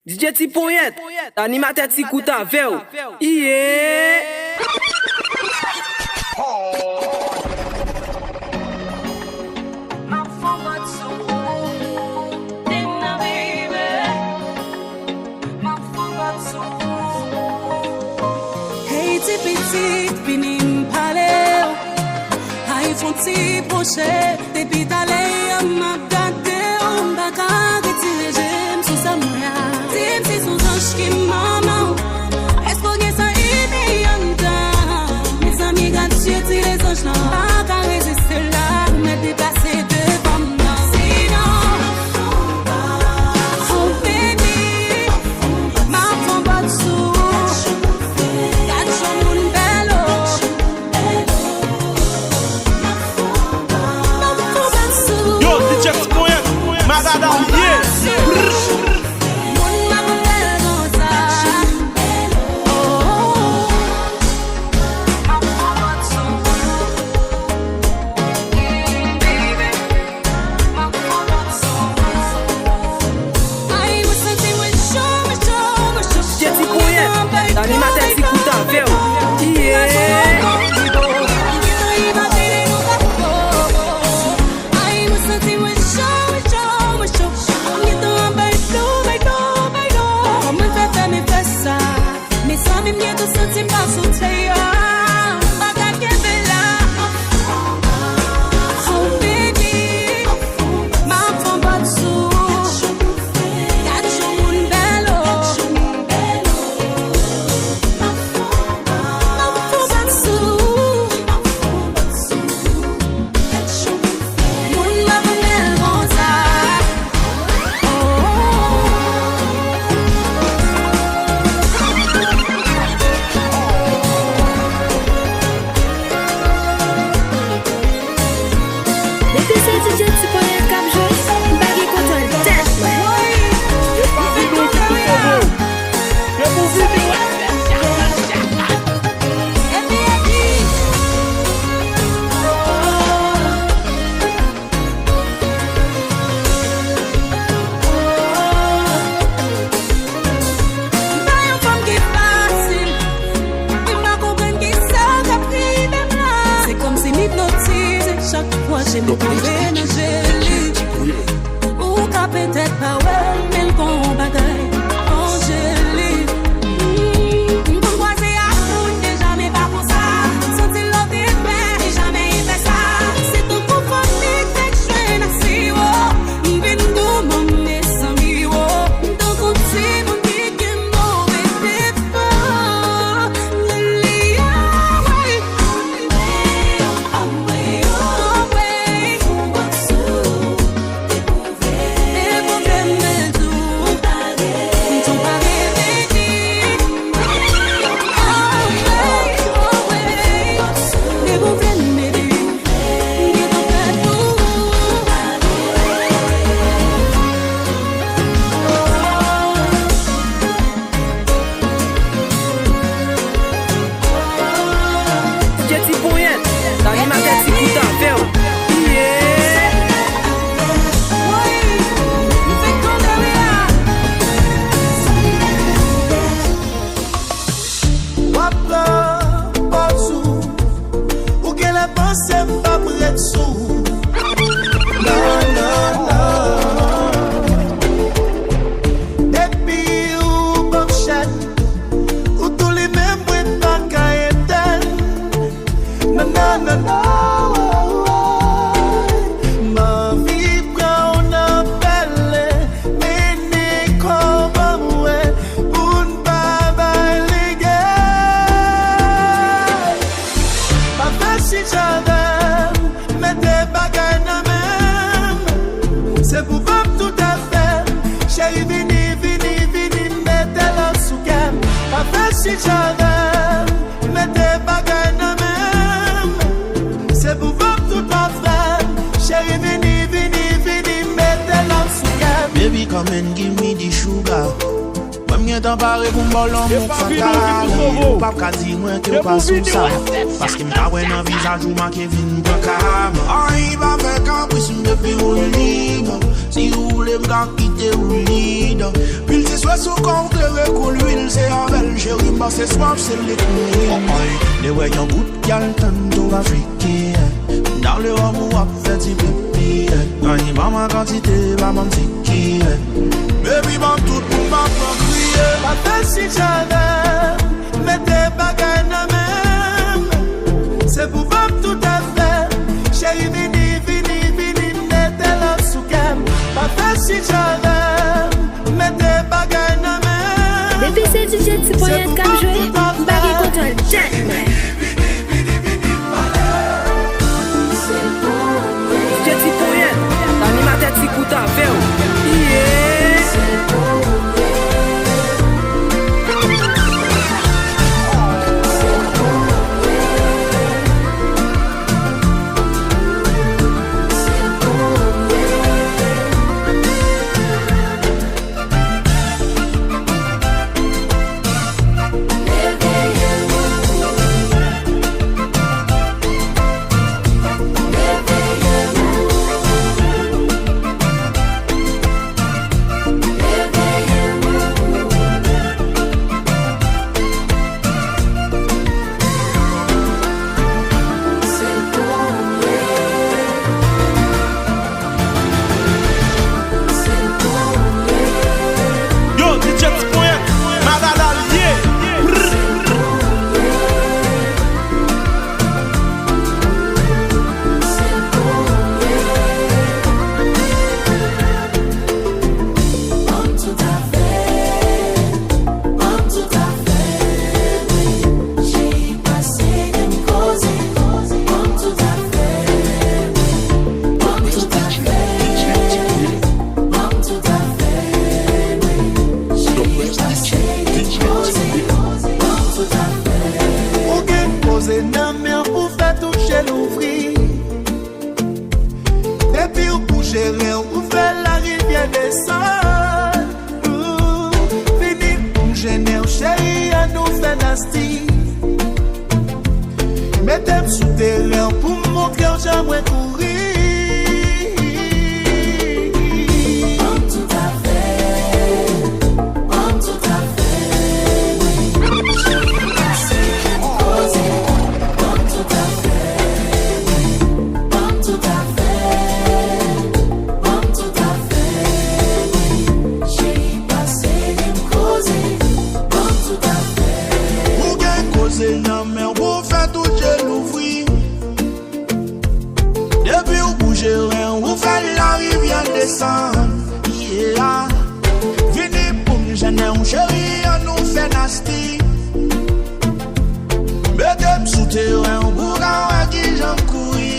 DJ Tipoyet, animateur Tikouta Veo. Yeah. Hey, petit, fini m'parler. Aïe, font ti proche, depuis t'allais, m'a gâté, on va carrément j'aime sous sa moya. Tim, c'est sous ange qui maman. Est-ce que ça y est, mes amis, gâtés, les anges là. Pas qu'à résister là, me déplacer devant moi. Sinon, oh baby, ma femme va dessous. Yo, DJ Tipoyet, Magadam, yes. DJ Tipoyet, animateur Tikouta Veo. Yeah. J'ai me trouvé dans joli. Ou qu'à peut-être pas ouais, mais le combat Angélique. Pour moi c'est à tout, n'est jamais pas pour ça. Sentir l'autre fait, j'ai jamais fait ça. C'est tout pour famille, t'es que je suis nassi, oh. M'vin tout mon nez sans mi, oh. Donc on sait mon dit que mauvais défaut. Lily, ah ouais. DJ Tipoyet, animateur Tikouta Veo. Yeah. Wapla, Botsou, ou qu'elle a pensé pas près de sous. Non, non, non. Depuis ou Bobchat, ou tous les mêmes bruits pas qu'à éteindre. Non, non, non, non. Ma vie prend un appel, mais n'est comme moi, pour ne pas balayer. Pas facile, j'avais, mais des bagages dans même. C'est pour voir tout à fait. Chérie, vini, vini, vini, mettez-la sous gamme. Pas facile, j'avais, mais des bagages dans même. C'est pour voir tout à fait. Chérie, vini, vini, vini, mettez-la sous gamme. Baby, come and give me the sugar. Même bien temps paré pour m'ballon mon fatal. Pas qu'à dire moi que pas sous ça. Parce que m'ta ouais dans visage ou marqué vin bacam. Ay va faire caprice depuis au lit. Si vous voulez m'ka quitter au lit. Puis c'est soit sous compte le cool l'huile c'est avec chérie pas c'est swap c'est les couilles. Les ouais yon goût gal tanto va friquer. Dans le rhum ou à faire du pipi. Ay maman quantité va m'en tiquer. Baby man tout pour m'a crier. Pas fait si j'avais, mais t'es pas gagnant même. C'est pour voir tout à fait. Chérie, vini, mettez la soukem. Pas fait si j'avais, mais t'es pas gagnant même. Depuis c'est DJ Tipoyet comme joué, Barry Control Jack. DJ Tipoyet, l'animateur t'écoute à faire. Yeah. Mettez-moi sous terrain pour montrer que j'aimerais courir. Tout à fait, tout à fait. J'ai passé causé. Tout à fait, tout à fait. J'ai passé causé. Tout à fait. Ou gen causer nan men ou fait tout j'ai l'ouvri. Depuis ou bouge rien ou fait la rivière descend. Yeah. Vini pour me gêner un chéri on nous fait nasty. Mettez-moi sous terrain pour gagner qui j'en courir.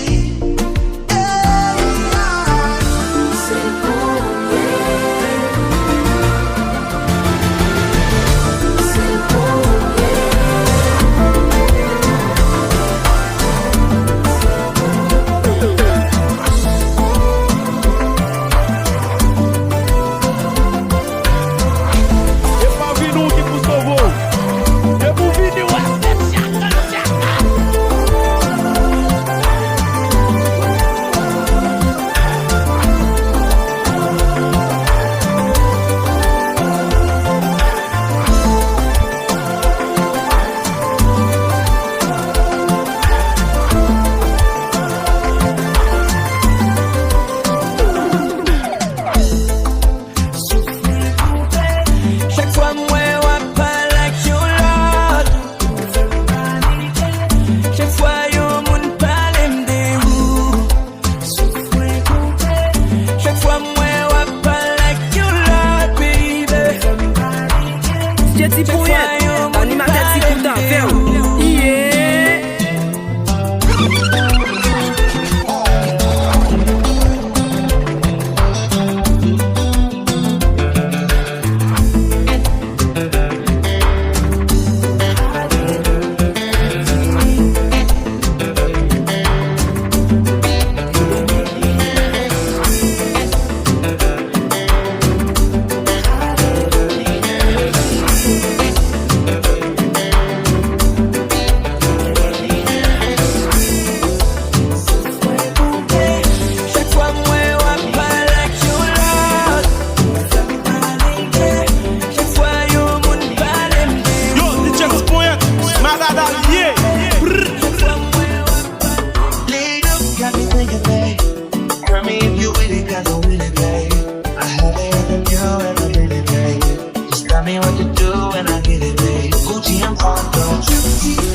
tell me what to do when I get it, babe. Gucci and Prada.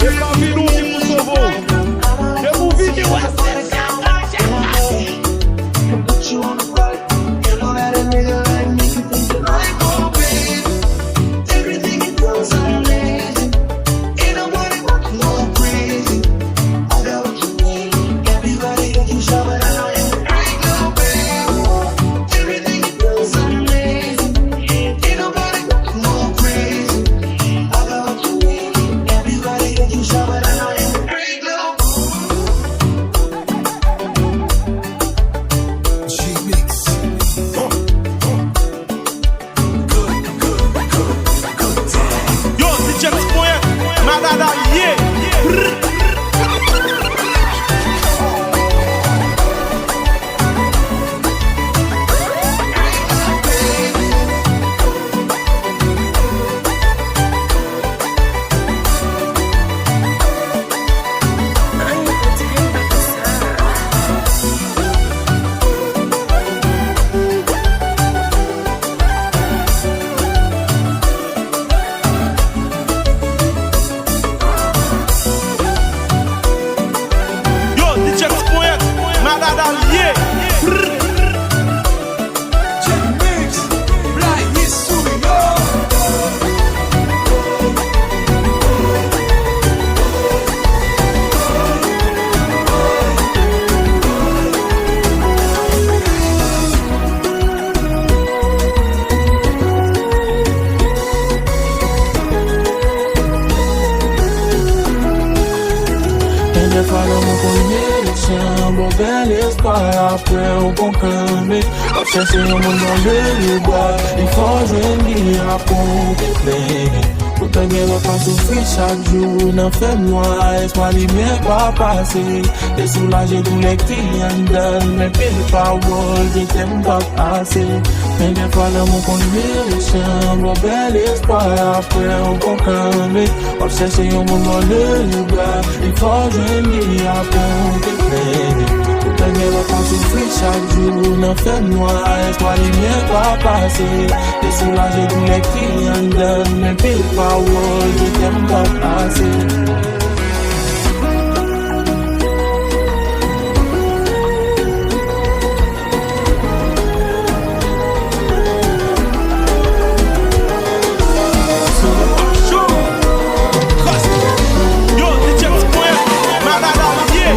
E pra vir um que pro Sovô. Eu vou vir de Can put you on the right. You know that a nigga like me can think you like, oh baby. Everything you do is amazing. Ain't nobody fucking go crazy. I got what you need. Everybody that you show it, I know you're great, oh baby. Everything you do is amazing. Ain't nobody fucking go crazy. I got what you need. Everybody that you show it, I know you're great, oh baby. Yo, c'est James Point, Madada, yeah. Yo, c'est James Point, Madada, yeah. J-Mix, Black History, yo. Ele fala mon connexion, bon bel espoir après on conclame. Chercher un monde dans le bois, il faut jouer à compter. Pour te guérir pas souffrir chaque jour, n'en fais moi, espoir lumière pas passer. Et soulager tous les clients donne, mais pile pas wall, je t'aime pas assez. Mais des fois dans mon connexion, bon bel espoir après on conclame. On cherche un monde dans le bois, il faut jouer à compter. Pour te guérir pas souffrir chaque jour, n'en fais moi, espoir lumière pas passer. Et soulager tous les clients donne, mais pile pas wall, je t'aime pas assez. Yo, c'est James Point, Madada, yeah.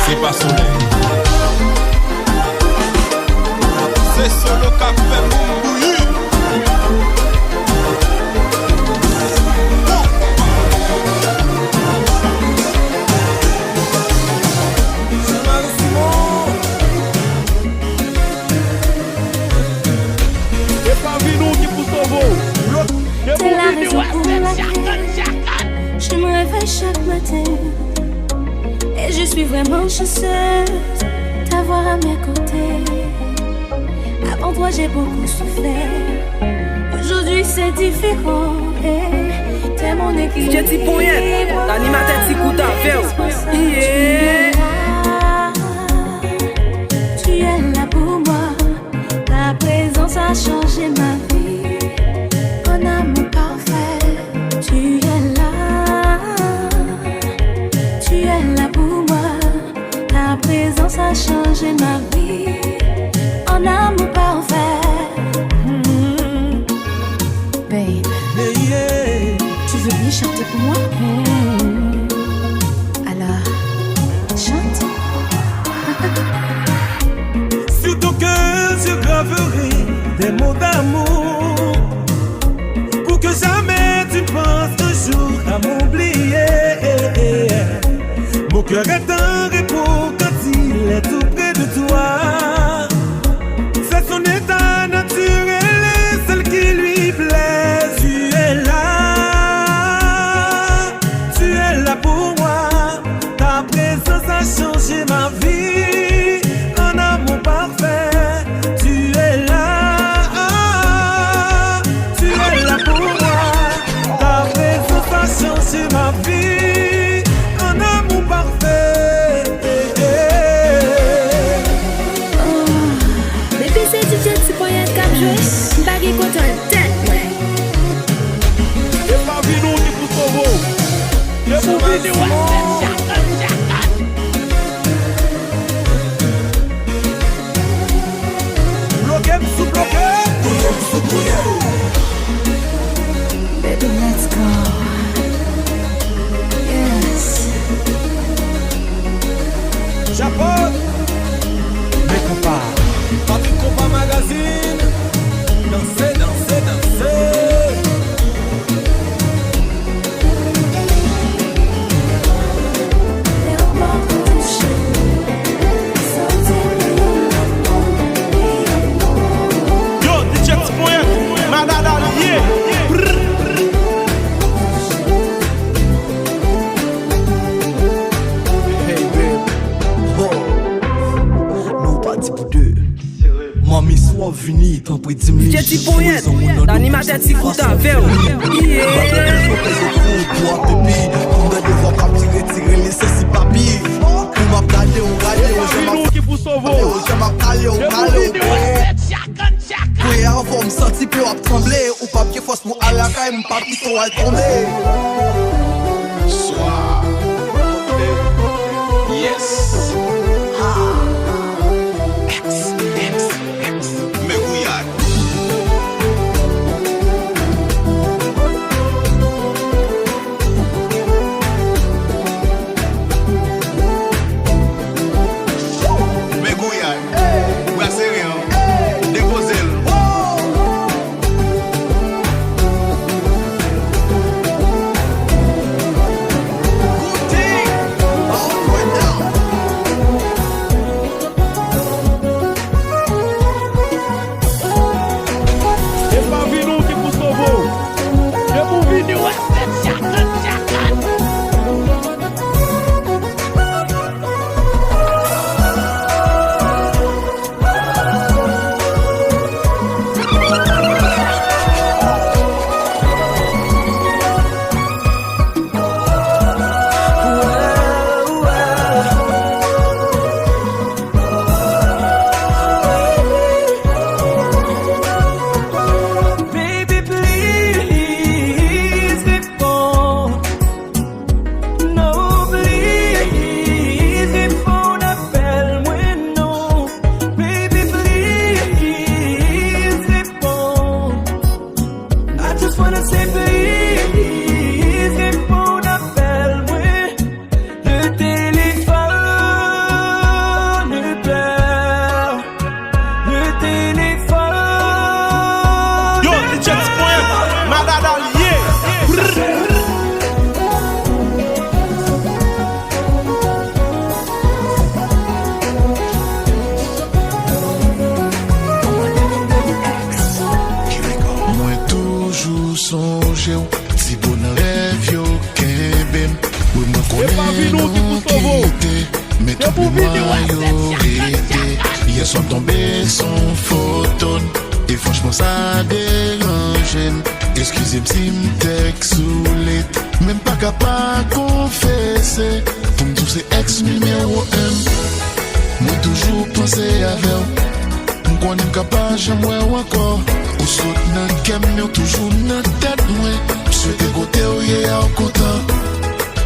C'est pas soleil. C'est solo café bouilli. C'est pas Vinou qui pousse au veau. C'est la raison pour laquelle je me réveille chaque matin. Et je suis vraiment chanceuse d'avoir à mes côtés. Avant toi j'ai beaucoup souffert. Aujourd'hui c'est différent. T'es mon équilibre. DJ T.Poyet, l'animateur Tikouta, yeah. Tu es là pour moi. Ta présence a changé ma vie. Ton amour parfait. Tu es là. Tu es là pour moi. Ta présence a changé ma vie. En amour parfait. Babe, tu veux bien chanter pour moi? Alors cœur est un repos quand il est tout près de toi. C'est son état naturel et celle qui lui plaît. Tu es là pour moi. Ta présence a changé ma vie. Un amour parfait. Tu es là pour moi. Ta présence a changé ma vie. Un amour parfait. Bébé, c'est DJ Tipoyet qui a joué. Baggy content tête, ouais. C'est pas Vino qui vous sauve. C'est pour Vino. Bloqué, sous bloqué. Baby, let's go. Yes. Japon. Mes compas. Papi Compas Magazine. Danser, danser, danser. Yo, DJ Tipoyet, Madada, yeah. Hey babe, nous partis pour deux. Mami soit vini, t'en prie 10 minutes. DJ Tipoyet, l'animateur Tikouta, Véo. Yeah. Toi, bébé, on a des fois qu'à tirer les sessi papier. On m'a gardé, on C'est pas Vino qui vous sauve. j'aime à caler, on calé, oui, avant faut me sentir peu à trembler. Ou papier force moi à la caille, mon papier sont à tomber. Soir. Yes. Mais Gouillard. Mais Gouillard. Ouais, c'est rien. Déposez-le. C'est pas Vino qui vous sauve. C'est pour Vino. Baby, please réponds. No, please réponds, appelle-moi non. Baby, please réponds. I just wanna say please réponds, appelle-moi. Le téléphone pleure. Le téléphone. Yo, DJ Tipoyet, Madada, yeah. Moi toujours songe au si bon rêve yo kebem. Oui moi C'est pas connais Vino qui vous sauve. mais tout pour moi yo rété. Hier soir tombé son photo et franchement ça dérange. Excusez-moi si m't'ex saoulé, même pas capable confesser. Pour me dire c'est ex numéro 1. Moi toujours penser à vous. M'kon n'aime capable jamais ou encore. Ou saute nan kem mais toujours nan tête moi. Souhaite côté ou yé en content.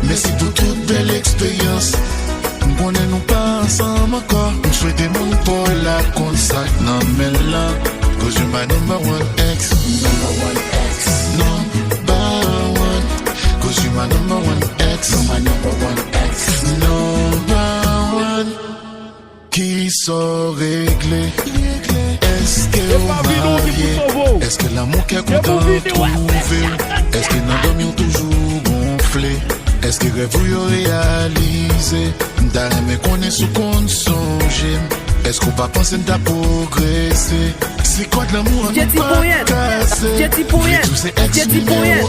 Merci pour toute belle expérience. M'kon nous pas ensemble encore. M'souhaite mon pour la consac nan men là. Cause you're my number one ex. Number one ex. Number one. Cause you're my number one ex. My number one ex. Number one. Qui sont réglés? Est-ce que vous mariez? Est-ce que l'amour qui a content trouvé? Est-ce que nous dormions toujours gonflé? Est-ce que rêve vous réalisé? D'ailleurs, qu'on est sous compte songer. Est-ce qu'on va penser d'à progresser? C'est quoi de l'amour à nous pas casser? Jetty Poyet, Jetty Poyet,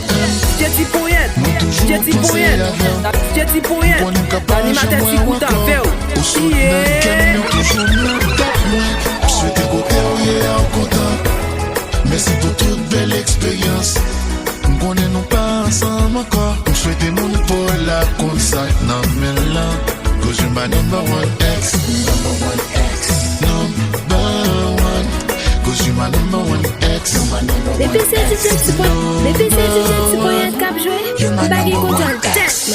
Jetty Poyet, Jetty Poyet, Jetty Poyet, l'animateur s'écoute en véo. Toujours souhaiter qu'on est en content. Merci pour toute belle expérience. On est non pas ensemble encore. On souhaite des mondes pour la consac. Non, mais là, cause you're my number one ex. Number one ex. Number one. Cause you're my number one ex. Depuis c'est Jetty Poyet cap joué, baggy contrôle test.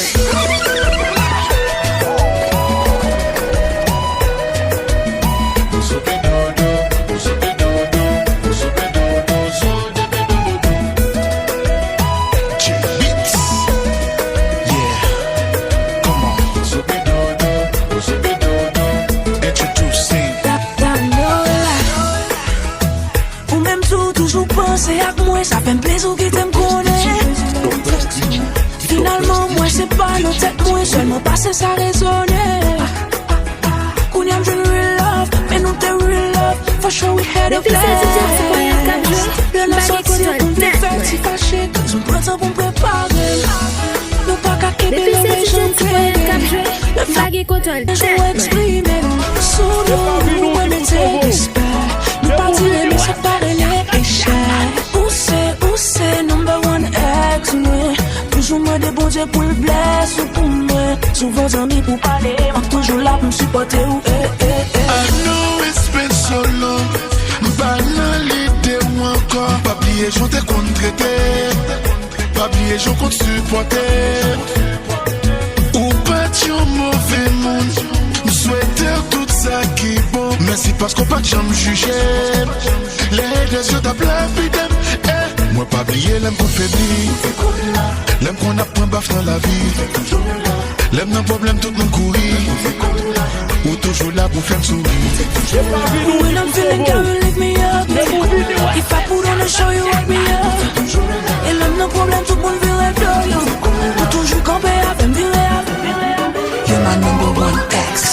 C'est avec moi, ça fait un plaisir qui t'aime connaître. Finalement, moi c'est pas nos têtes, moi seulement passer ça résonner. Qu'on y a une real love, mais nous t'es real love. For sure we had a plan. Le laisse en côté pour me faire si fâché. Nous prend ça pour me préparer. Nous pas qu'à quitter le méchant créé. Le flag contrôle. Je exprimer. Sous nous, moi mettez respect. Nous pas dire mais séparer les échecs. Où c'est number one ex, moi. Toujours moi des bons dieux pour le blesser ou pour moi. Souvent amis pour parler, moi toujours là pour me supporter ou I know it's been so long. Banalité ou encore. Pas oublier, j'en t'ai contre-traité. Pas oublier, j'en compte supporter. Ou pas tu mauvais monde. Souhaiter tout ça qui est bon. Mais c'est parce qu'on pas de jambe juger. Les yeux t'appellent fidèle. Moi pas oublier l'aime qu'on faiblit. L'aime qu'on a point baf dans la vie. L'aime d'un problème tout le monde courir. Ou toujours là pour faire sourire. When I'm feeling down, lift me up. If I put on a show, you wake me up. Et l'aime d'un problème tout le monde virait d'oyo. Ou toujours camper avec me virer avec. You're my number one ex.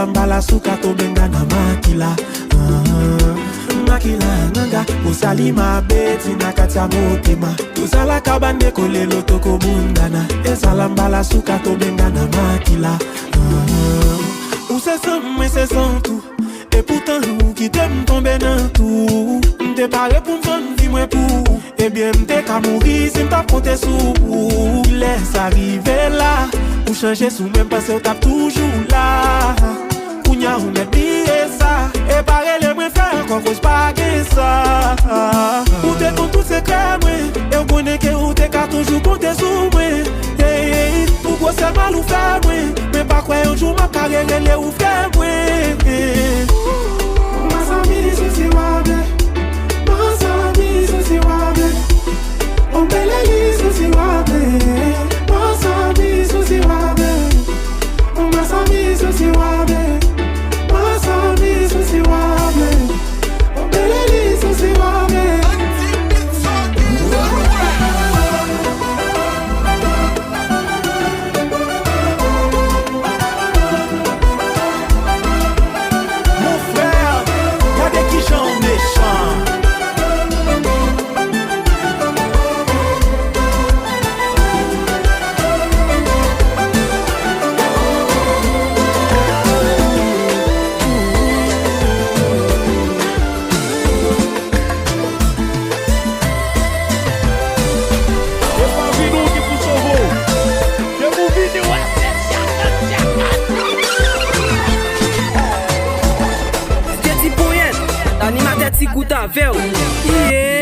Mbala suka to bengana makila makila nanga usali mabeti nakata motema tuzala kabande kolelo toko bundana ezala mbala suka to bengana makila où c'est ça mais c'est sans tout et pourtant nous qui t'aime tomber dans tout m'te paré pour me vie moi pour et bien m'te ka mourir si m'ta compter sous laisse arriver là ou changer sous même parce que t'as toujours là. Kounya ou me dire ça. Et pareil les moins faire qu'on cause pas que ça. Ou t'es con tout secret moi. Et on connaît que ou t'es qu'à toujours compter sur moi. Hey, pourquoi c'est mal ou faire moi. Mais pas quoi un jour ma carrière elle ou faire moi. Ma famille c'est wable. Ma famille c'est wable. On peut les c'est wable. Ma famille c'est wable. Ma famille c'est wable. pour ta veille. Yeah.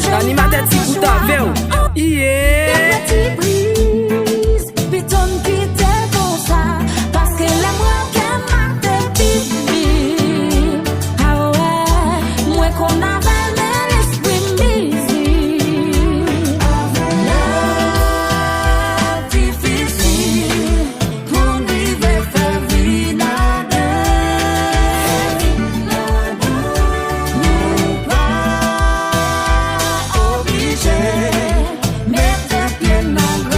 L'animateur ti pour ta veille. Yeah. Mettre pied dans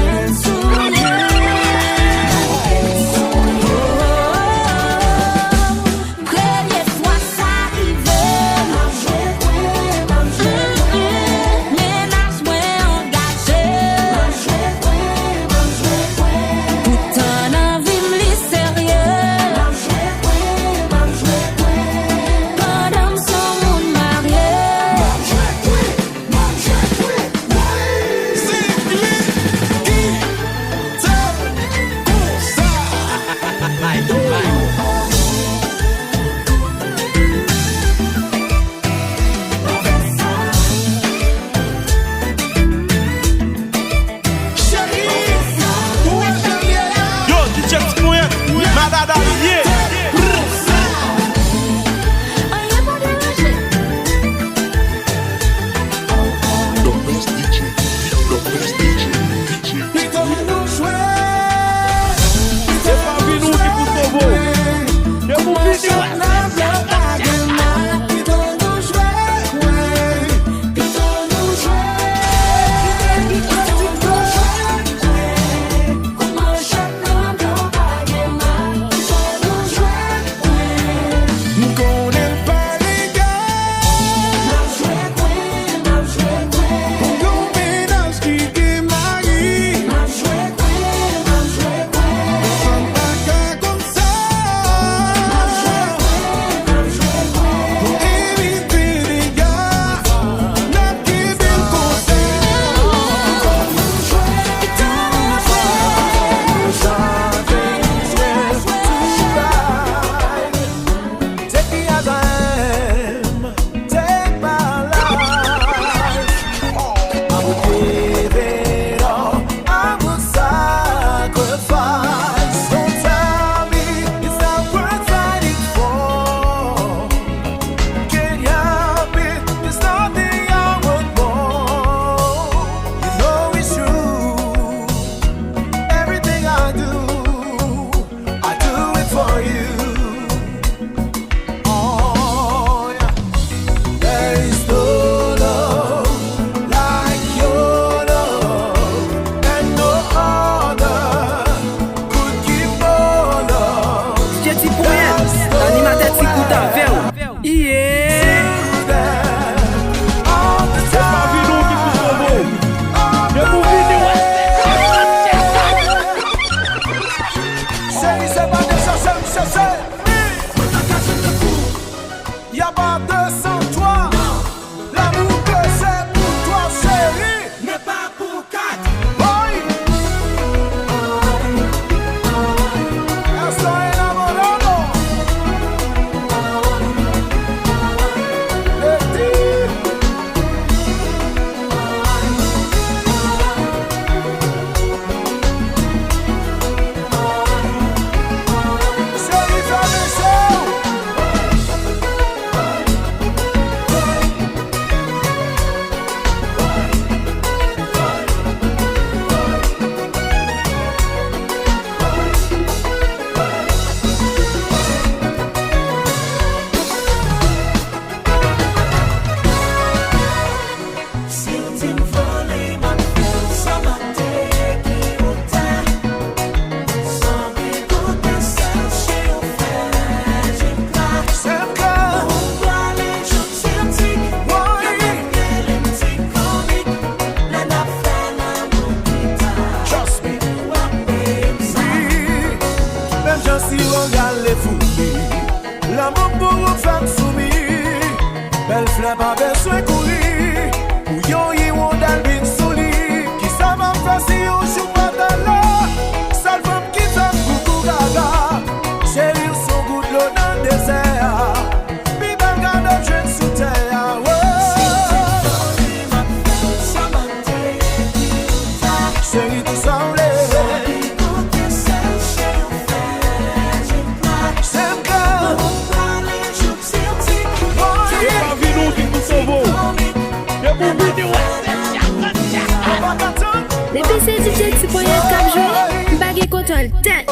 besoin courir. Ou yo yi won dal bin souli. Qui ça m'a fait si yo chou pas dans l'eau. Sale femme qui t'en coucou gaga. Chérie son goût de l'eau dans le désert. Puis ben garde jeune sous terre. Chérie tout semblé. Depuis c'est DJ qui pour y être cap joué, bagué contre le tête.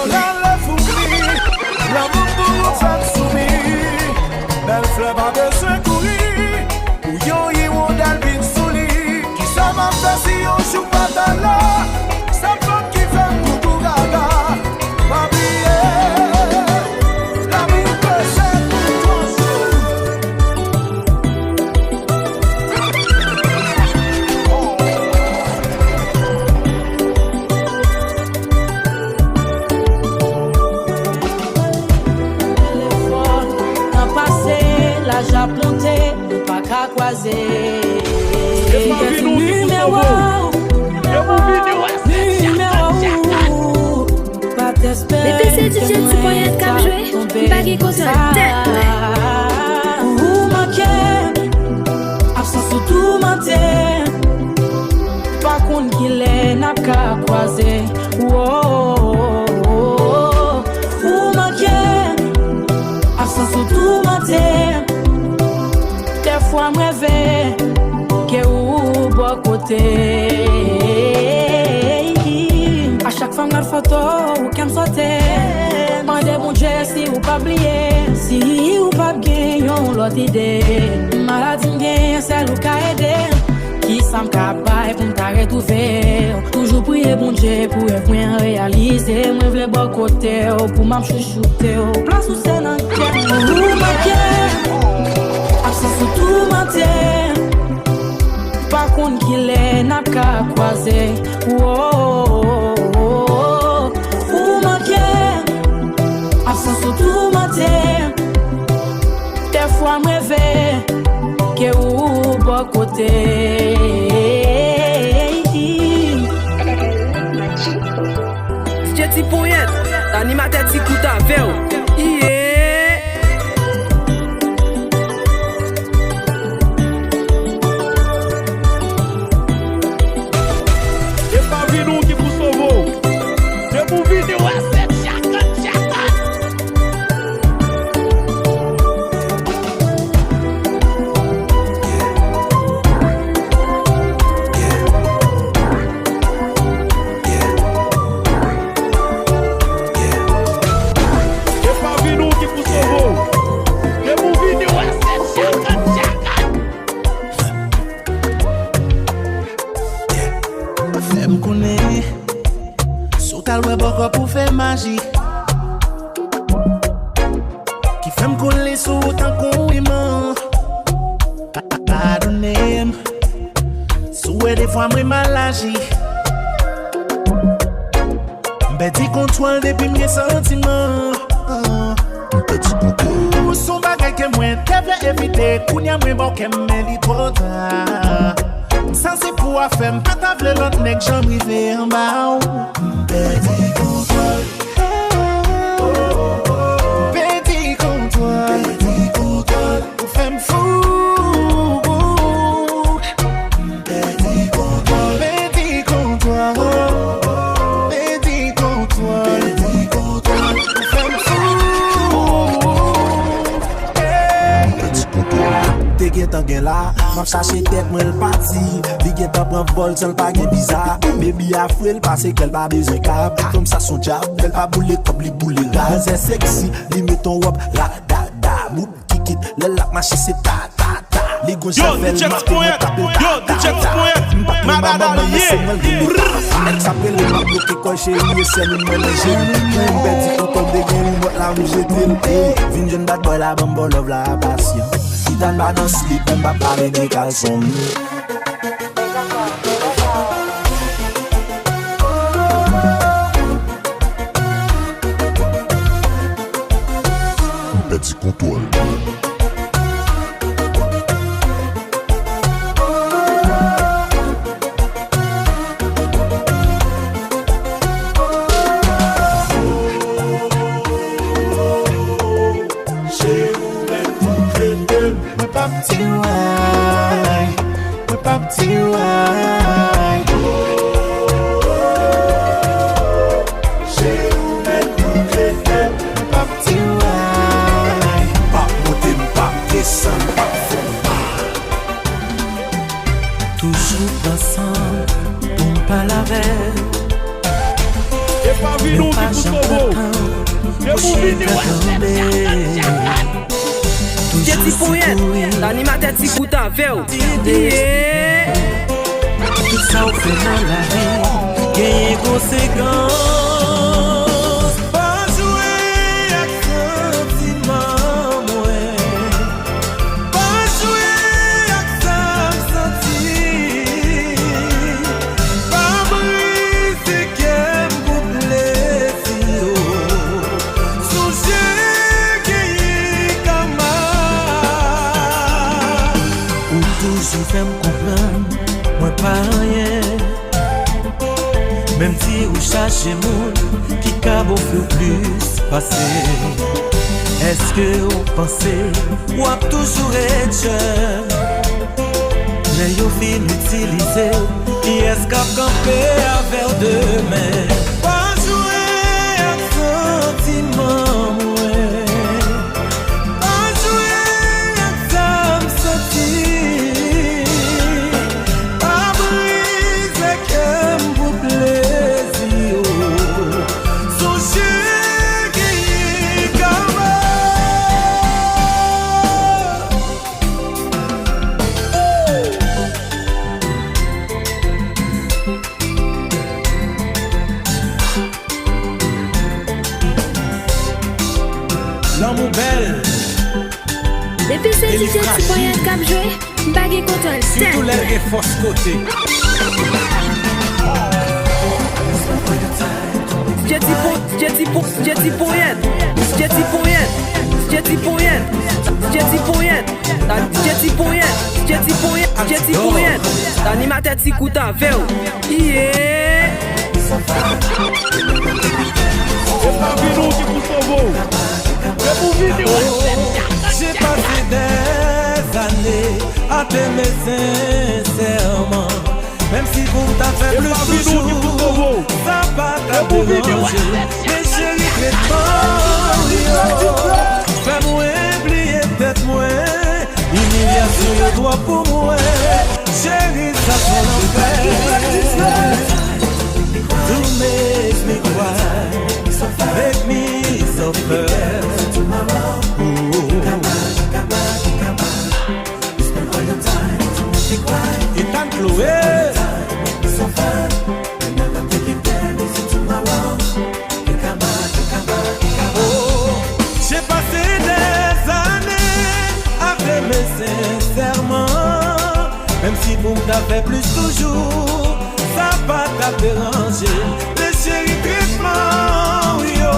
L'amour pour nous fait soumis. Belle fleur pas besoin courir. Ou yo yi won dal bin souli. Qui ça m'a fait si yo chou pas dans l'eau. Ça femme qui fait coucou gaga. Ma billet. L'amour que c'est pour l'âge monté, pas qu'à croiser. Numéro, pas t'espérer. Depuis c'est DJ qui pour y être cap joué, bagué contre le tête. Ou manquer, absence ou tout mentir. Pas qu'on qu'il est, n'a qu'à croiser. Ou manquer, absence ou tout mentir. Des fois me rêver que ou bon côté. À chaque fois notre photo ou qu'elle me sauter. Mandez mon Dieu si ou pas oublier. Si ou pas gagner l'autre idée. Maladie gagne celle ou qu'a aidé. Qui s'en capable pour m'arrêter retrouver. Toujours prier bon Dieu pour rien réaliser. Moi v'le bon côté pour m'chouchouter. Place où c'est dans le cœur. Ou manquer. Absence ou tout mentir. Pas contre qu'il est n'a qu'à croiser. Ou manquer. Absence ou tout mentir. Des fois me rêver que ou bon côté. Jetty Poyet, animateur ti kouta veo. Yeah. E pa vi nou ki pou sovo. E pou video a set chaka. Fais-moi connaître. Sous ta loi, beaucoup pour faire magie. Qui fait me coller sous autant qu'on aime. Pardonnez. Souhait des fois, moi mal agi. Petit contrôle depuis mes sentiments. Petit contrôle. Son bagay que moi, t'as éviter. Kounya moi, bon, qu'elle me trop tard. Ça c'est pour faire me pas t'avler l'autre nèg j'en rivé en bas. Petit contrôle. Petit contrôle. Petit contrôle. Pour faire me fou. Petit contrôle. Petit contrôle. Petit contrôle. Petit contrôle. Pour faire me fou. Petit contrôle. T'es guet là. M'a cherché tête moi le parti. Li gen ta prend vol seul pas gen bizarre. Baby a frêle parce qu'elle pas besoin câble. Comme ça son job, elle pas boule comme li boule gaz. C'est sexy, li met ton wop la da da. Bout kick it, le lac marché c'est ta ta ta. Les gros javel marqué mon tapé. Yo, DJ Poyet. Madada Elle s'appelle le m'a bloqué quand j'ai eu c'est nous mélanger. Une bête quand on dégaine moi la nous jeter. Vin jeune bad boy la bambo love la passion. Dans le banon slip, on va parler des caleçons. Petit contrôle. petit ride. J'ai ouvert toutes les fenêtres, un petit ride. Pas monter, pas descendre, pas Toujours ensemble, pour pas la veille. E pa vi nou di pou sovo. E pou vi di Jeti Poyet, l'animateur ti kouta vew. Yeah. Tout ça ou fait dans la vie, gagne conséquence. Pas jouer avec sentiment, ouais. Pas jouer avec ça sentir. Pas briser qu'elle vous plaisir. Songez gagne camarade. Ou toujours fait me comprendre. Moi pas rien. Même si vous cherchez moun qui cabo fait plus passer. Est-ce que vous pensez ou a toujours être jeune? Mais vous fin utiliser qui est-ce qu'a campé avec demain? Pas jouer avec sentiment, ouais. Pas jouer avec ça me sentir. Pas briser que vous plaisir. Songez qui comme l'amour belle. Depuis ce Elle est DJ Jeti fragile. Poyet kap jwe, bagay kontrol Surtout sen. les force côté. Jeti Poyet, Jeti Poyet, Jeti Poyet, Jeti Poyet, Jeti Poyet, Jeti Poyet, Jeti Poyet, Jeti Poyet, l'animateur ti kouta vew. Yeah. E pa vi nou di pou sovo. E pou vi di J'ai passé des années à t'aimer sincèrement. Même si vous t'as fait E plus pa vi nou di pou toujours, sovo. ça va t'a dérangé. Mais chérie, fais-moi oublier peut-être moi. Humiliation, le droit pour moi. Chérie, ça fait l'enfer. You make me cry, make me suffer. Et tant Chloé. J'ai passé des années à t'aimer sincèrement. Même si vous m'avez plus toujours, ça va t'a dérangé. Les chéris traitement, yo.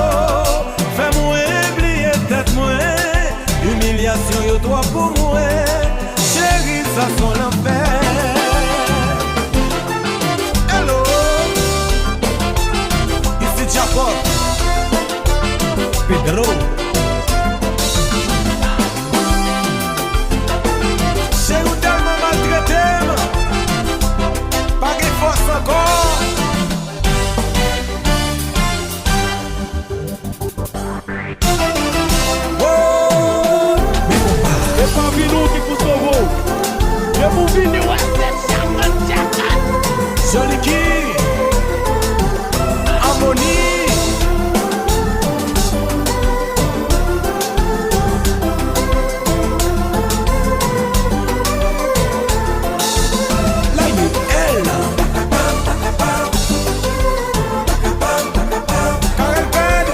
Fais-moi oublier tête moi. Humiliation, yo droit pour moi. Chérie, ça son enfer. Hello, ici Jacob, Pedro. Chérie, tellement maltraité, pas de force encore. E pa vi nou di pou sovo. E pou vi di Jolie qui harmonie. La nuit, elle. Karel Ped.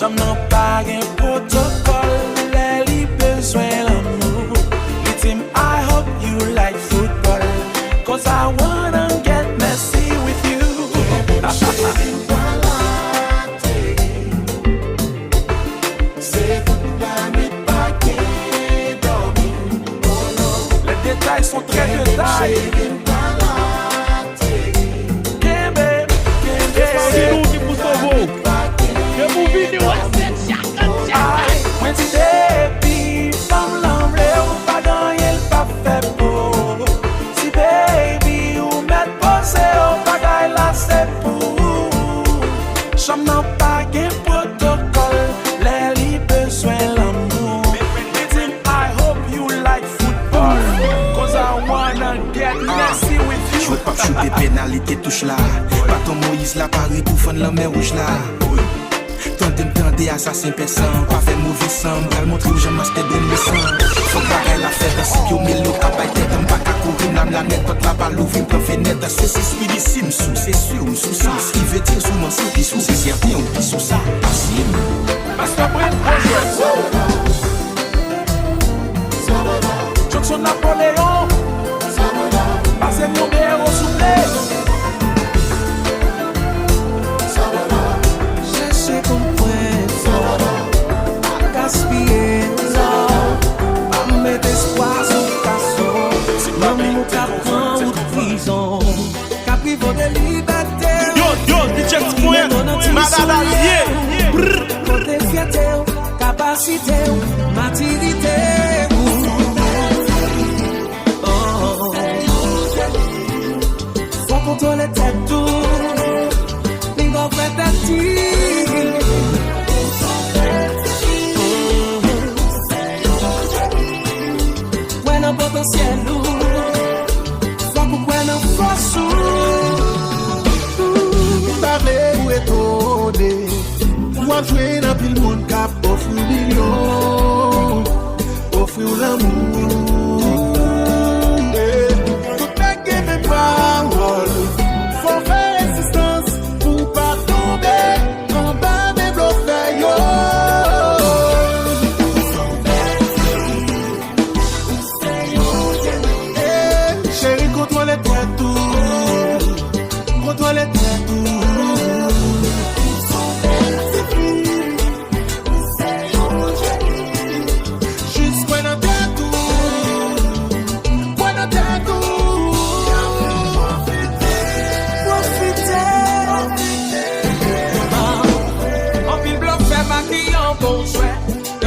J'en n'en pas un protocole, les besoin l'amour. Team, I hope you like football, cause I wanna get messy with you. Les détails sont très détaillés. J'en n'en pas qu'un protocole, les besoin l'amour. I hope you like football, cause I wanna get messy with you. Jouer pas shooter pénalité touche là. Bâton Moïse là, Paris pour fendre la mer rouge là. Tendez assassin personne, pas fait mauvais sang. Gal montre où j'aime masquer de mes sang. Faut pas la fête, ainsi que au milieu, cabay tête, on va qu'à courir, n'am la net, toute la balle ouvre, plein fenêtre. C'est celui d'ici, m'sous, c'est sûr, m'sous ça. Ce qui veut dire sous mon sous, sous, c'est certain, on dit sous ça. Assis, parce qu'après, on joue. Jackson Napoléon, passez mon béro soufflé. Cherchez comprendre, à gaspiller l'or, à mettre espoir sur ta soul. L'amour qu'apprend ou de prison, qu'aprivo de liberté. Yo, DJ Point, Madame Arié. Côté fierté, capacité, maturité. Faut contrôler tête tout, bingo fait ta tire. Ouais, non potentiel nous, faut qu'on prenne un force. Parler ou étonner, moi jouer dans pile monde cap offrir millions, offrir l'amour. Tout n'est que mes paroles, faut faire résistance pour pas tomber en bas des blocs d'ailleurs. Chérie, contrôle les têtes tout, contrôle les têtes tout.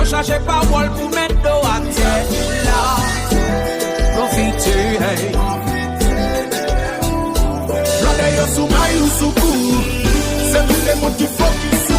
Cherchez pas wall pour mettre dos à terre. Là, profitez, hey. L'odeur yo sous maille ou sous cou, c'est tous les mots qui faut qu'ils sous.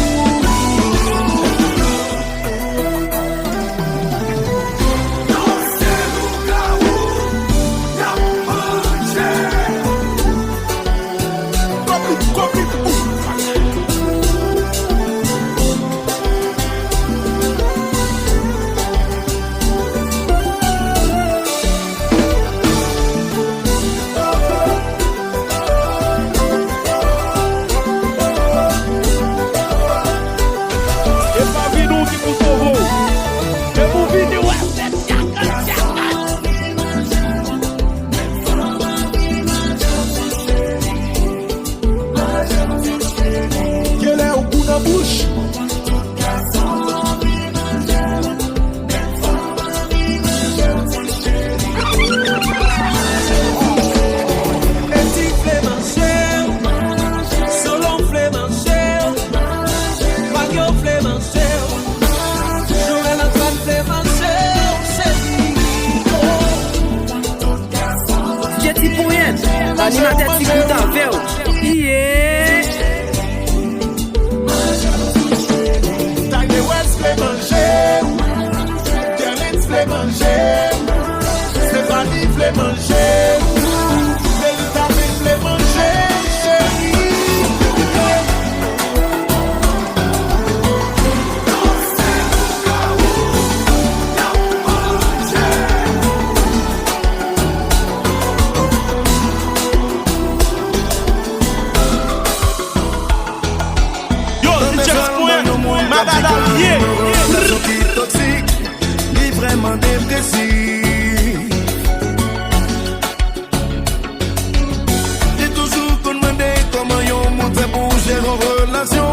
Animateur si goûte à faire. Yeah. Tiny West fait manger, Terlitz fait manger, Stéphanie fait manger, Elisabeth fait manger, chérie. relation qui est toxique, ni vraiment dépressif. Et toujours qu'on demande comment yon monte pour gérer en relation,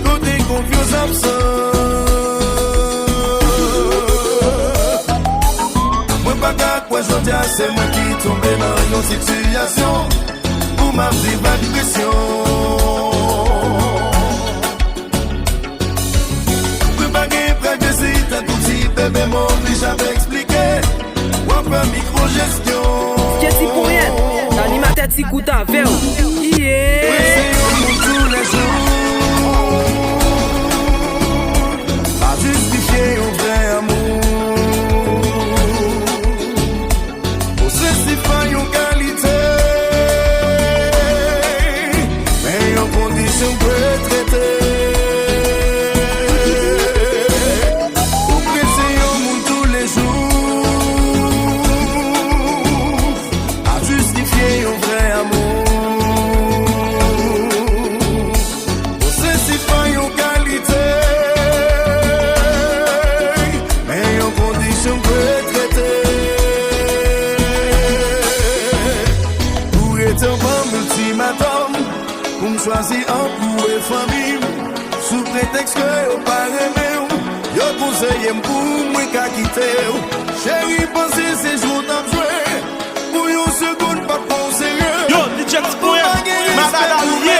côté confiance absent. Moi pas qu'à quoi je dis, c'est moi qui tombe dans une situation où ma vie va de pression. Bébé m'oblige à m'expliquer. Ou un peu micro-gestion. Jesse Poyen, l'animateur t'écoute avec vous. Yeah. Tous les jours. À justifier un vrai amour. Pour ceci, pas une qualité. Mais en condition de traiter. Choisi un pour et famille, sous prétexte que vous parlez mieux, yo conseillez pour moi qu'à quitter. Chérie, pensez ces jours d'en jouer, pour une seconde pas conseiller. Yo, DJ Poyen, Madame Allié.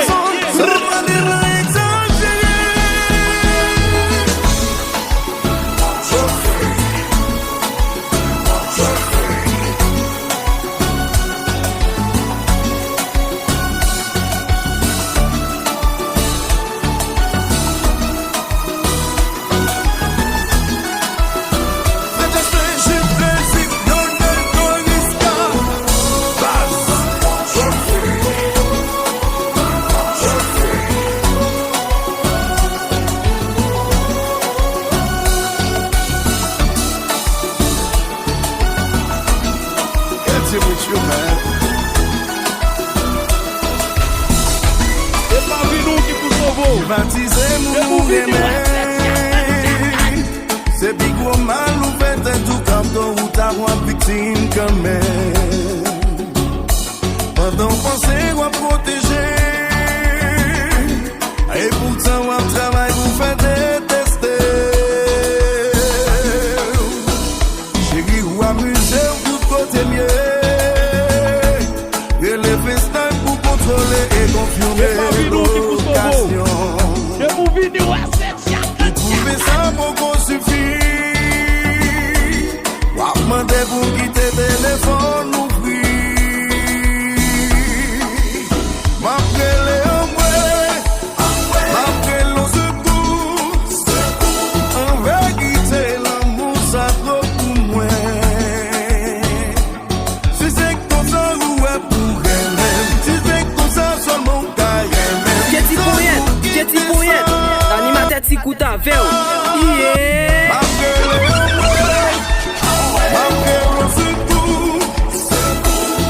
C'est big gros mal ou fait tout comme ton ou ta voix victime quand même. Pendant penser ou à protéger. Et pourtant ou à travail vous fait détester. Chérie ou amuser ou tout côté mieux. Et les festins pour contrôler et confirmer l'occasion. Trouver ça pour qu'on suffit. Ou demander pour quitter téléphone ouvrir. M'appelle en vrai, m'appelle au secours. On va quitter l'amour, ça trop pour moi. Si c'est comme ça, ou est pour elle-même. Si c'est comme ça, seulement qu'à elle-même. Jesse Poyen, l'animateur t'écoute avec vous. Yeah.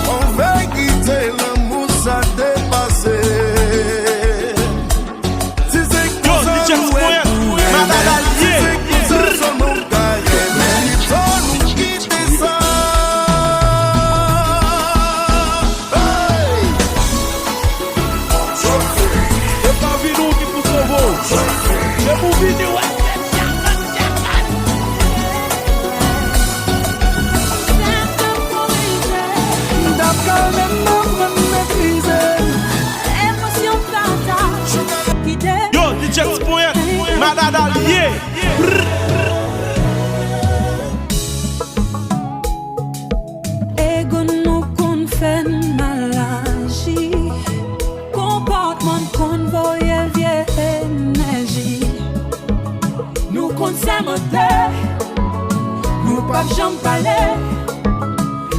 On va quitter l'amour, ça dépassé. Si c'est comme ça, nous est pour elle. Si c'est comme ça, seulement qu'à elle. Il faut nous quitter ça. C'est pas Vino qui pousse au veau. C'est pour Vino. Yo, DJ Poyen, Madame Allié. Ego nous qu'on fait malagie. Comportement qu'on voyait vieille énergie. Nous qu'on s'aime, nous pas jamais parler.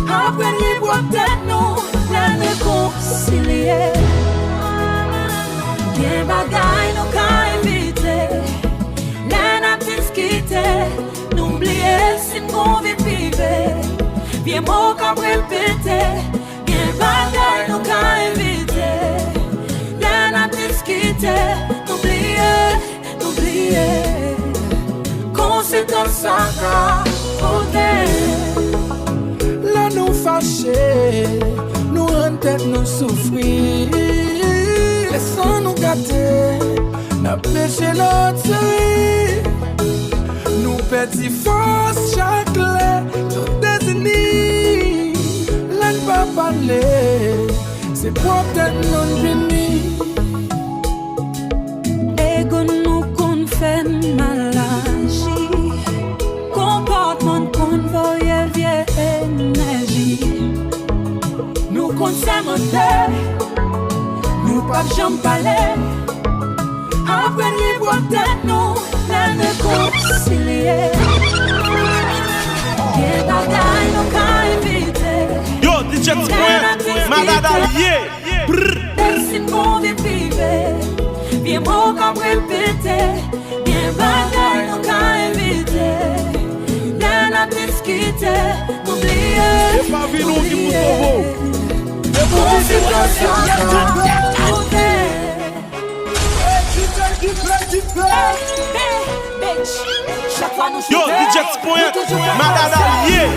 Après les boîtes nous, la réconcilier. Bien bagaille nous qu'à éviter. La nature quitter. N'oubliez si nous vivons. Bien mot qu'à répéter. Bien bagaille nous qu'à éviter. La nature quitter. N'oubliez. ça côté. Là nous fâchés, nous en tête nous souffrir. Laissons nous gâter, n'a péché notre vie. Nous petits force chaque lait, tout désigné. Là ne pas parler, c'est pour peut-être non béni. Ego nous qu'on fait mal agir. Comportement qu'on voyait vieille énergie. Nous qu'on s'aimait, nous pas jamais parler. Après les bois tête nous, là ne concilier. Y'a bagaille nous qu'à éviter. Yo, DJ Point, Madada, yeah. Laisse qu'on vit privé. Bien beau qu'à répéter. Bien bagaille nous qu'à éviter. Là n'a discuter. Oublier. C'est pas Vinou qui vous sauve. Yo, DJ Point, Madada, yeah.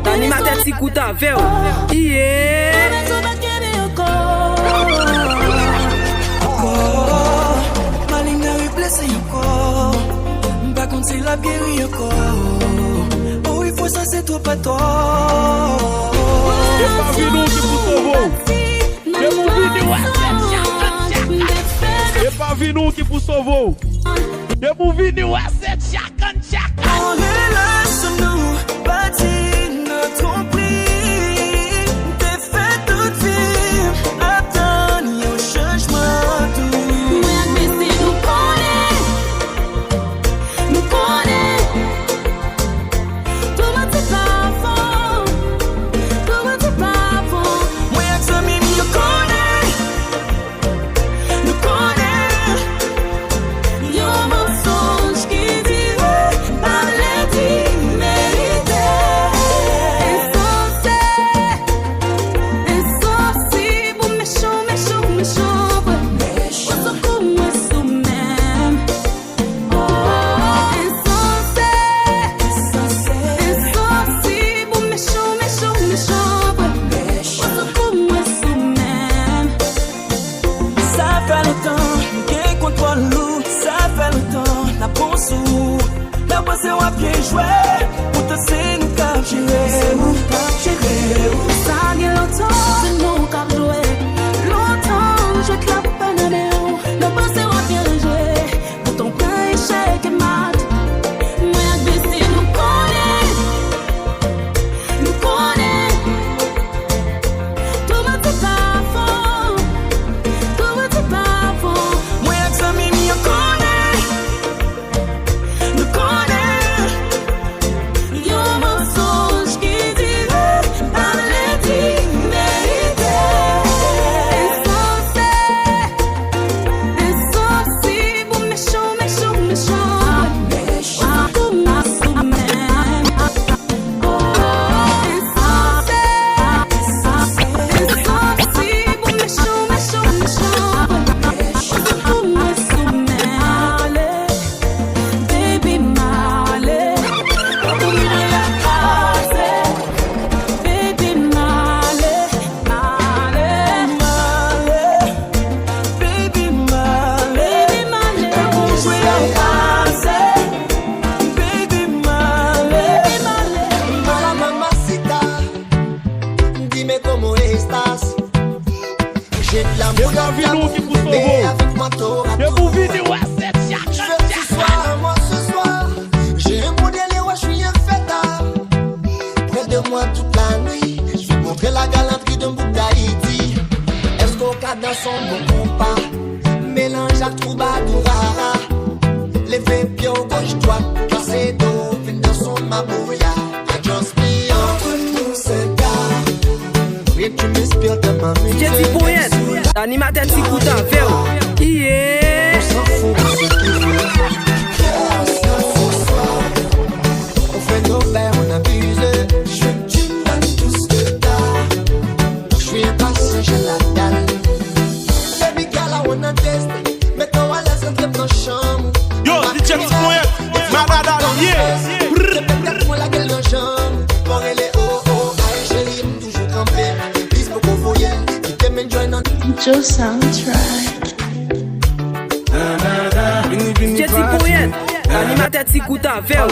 L'animateur Tikuta, Véo. Yeah. Ma ligne est blessée encore. M'pas contre c'est la guérie encore. Oh, il faut ça, c'est toi, pas toi. C'est pas Vinou qui vous sauve. C'est mon vidéo. C'est pas Vinou qui vous sauve. C'est mon vidéo. On est là sur nous, bâti notre prix. T'es fait toute vie, attends, y'a un changement tout. Mais si nous connaît, tout le monde est pas fort, tout le monde est pas fort. Moi, y'a que ça, mais nous connaît, Y'a un mensonge qui dit. Rastas. J'ai de la C'est pas Vinou qui pousse au veau. avec moi t'auras C'est tout. pour vidéo à 7 Je veux ce soir, moi ce soir. J'ai un modèle et ouais, je suis un fêtard. Près de moi toute la nuit. Je vais montrer la galanterie d'un bout d'Haïti. Est-ce qu'au cas dans son bon compas? Mélange à troubadour rara. Levez pied au gauche droite. Cassé d'eau, vine dans son mabouya. I just be entre nous ce gars. Oui, tu m'inspires de ma musique. Jetty Poyet, animateur si couta véo. Yeah. On s'en fout de ce qu'il veut. On fait nos verres, on abuse. Je veux que tu me donnes tout ce que t'as. Je suis impatient, j'ai la dalle. Baby girl, I wanna test. Mets-toi à l'aise, entre dans la chambre. Yo, DJ Poyet, Madada, yeah. Répète-moi la gueule dans la chambre. Pour elle est oh oh, aïe chérie, toujours campé. Lise beaucoup voyelle, qui t'aime join dans Joe Soundtrack. Jetty Poyet, animateur si couta véo.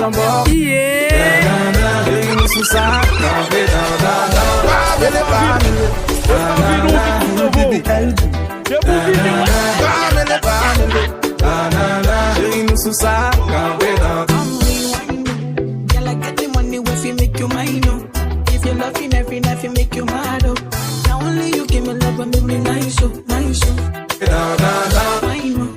Yeah. C'est pour vidéo Girl, I get the money if you make you mine, oh. If you loving every night, you make you mad, oh. Now only you give me love and make me nice, oh, nice, oh. Mine, oh.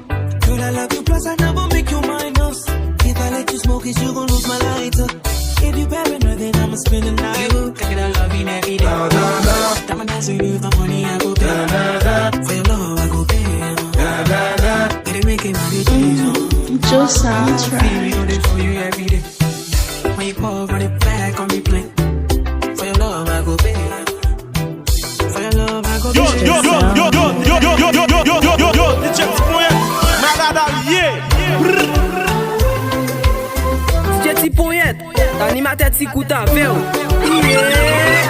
Girl, I love you, plus I never make you minus. If I let you smoke it, you gon' lose my lighter. If you paranoid, then I'ma spend the night, oh. I get a loving every day. Time I dance with you, for money I go pay. For your love I go pay, oh. Get it making money days, oh. Joe Soundtrack. We do this for you every day. When you call, run it back on me play. For your love, I go pay. For your love, I go Yo, pay. yo, yo, yo, yo, yo, yo, yo, yo, yo, yo, yo, yo, DJ Poyet, Madada, yeah. Jetty Poyet, animateur si couta véo. Yeah.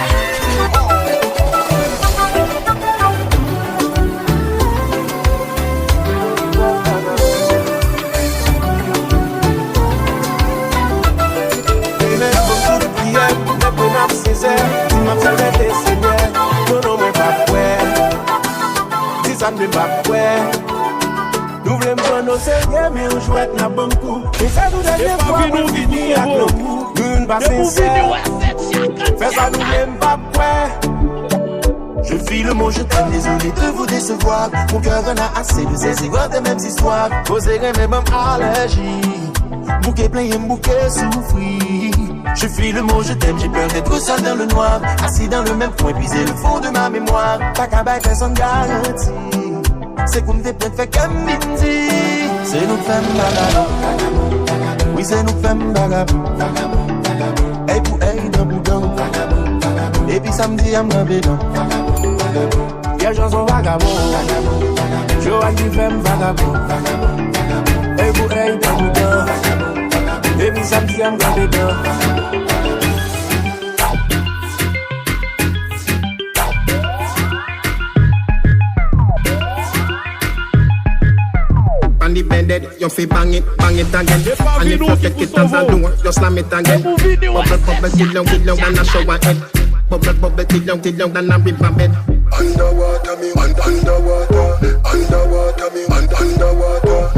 Nous voulons prendre nos seigneurs, mais on joue avec la bonne coup. Et ça nous donne des fois pour finir avec le coup. Nous ne pas sincères. Fais ça, nous n'aime pas quoi. Je file mon je t'aime, désolé de vous décevoir. Mon cœur en a assez de ces égouts des mêmes histoires. Poser mes mêmes allergies. Bouquet plein et bouquet souffrir. Je file mon je t'aime, j'ai peur d'être seul dans le noir. Assis dans le même coin, puiser le fond de ma mémoire. Pas qu'à bailler, personne garantie. C'est qu'on fait plein de fait comme Mindy. C'est nous femme vagabond. Oui, c'est nous femme vagabond. Hey pour hey dans boudin. Et puis samedi, I'm dans bédon. Y'a gens sont vagabonds. Joanne dit femme vagabond. Hey pour hey dans boudin. Et puis samedi, I'm dans bédon. On the bed, you fi bang it again. And if you take it as a door, you slam it again. Bubble, bubble, till long, and a shower head. Bubble, bubble, till long, and a river bed. Underwater me, underwater me, underwater me, underwater.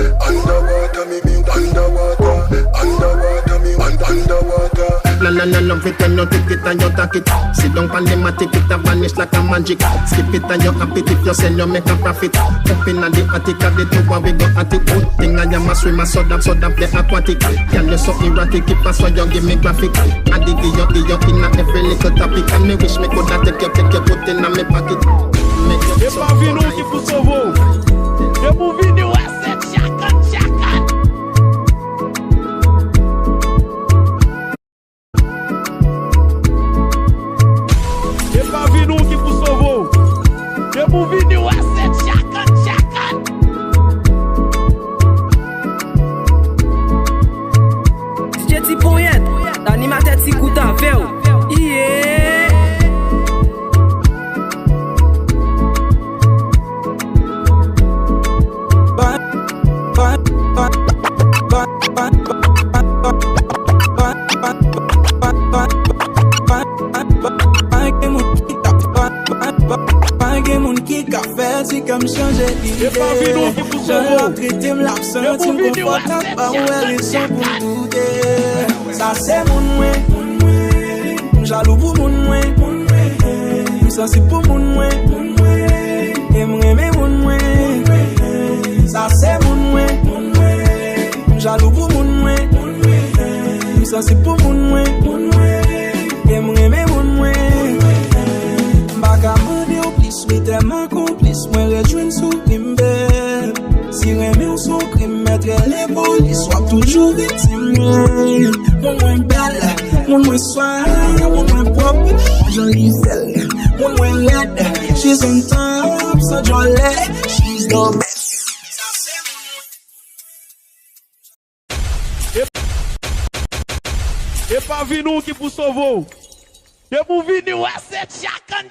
No, love it when you take it and you take it. Sit down on the mat, take it and vanish like a magic. Skip it and you happy if you sell, you make a profit. Up in the attic of the two, we go at it. Good thing I am a swimmer, so that play aquatic. Can you so erratic, keep us so you give me graphic. I dig you in every little topic. And me wish me could have take you, put in my pocket. C'est pas Vinou qui pousse au veau. C'est pour vidéo à 7 chakan. C'est pas Vinou qui pousse au veau. C'est pour vidéo à 7 chakan. Jetty Poyet, animateur si couta véo. Yeah. Bye. qui qu'a fait, c'est comme changer d'idée. Je l'ai traité, me l'a senti, confortable, pas où elle est sans pour douter. Ça c'est mon moué, jaloux pour mon moué, sensible pour mon moué, et m'aimer mon moué. Ça c'est mon moué, jaloux pour mon moué, sensible pour mon moué, et m'aimer mon moué. Baka mande ou plis, mais tellement complice, moi rejoins sous crime. Si remè ou son crime, mettre les polices, soit toujours victime. Mon moins belle, mon moins soin, mon moins propre, jolie felle, mon moins laide. She's on top, so jolly, she's the best. E pa vi nou ki pou sovo. E pou vi nou a set chakan.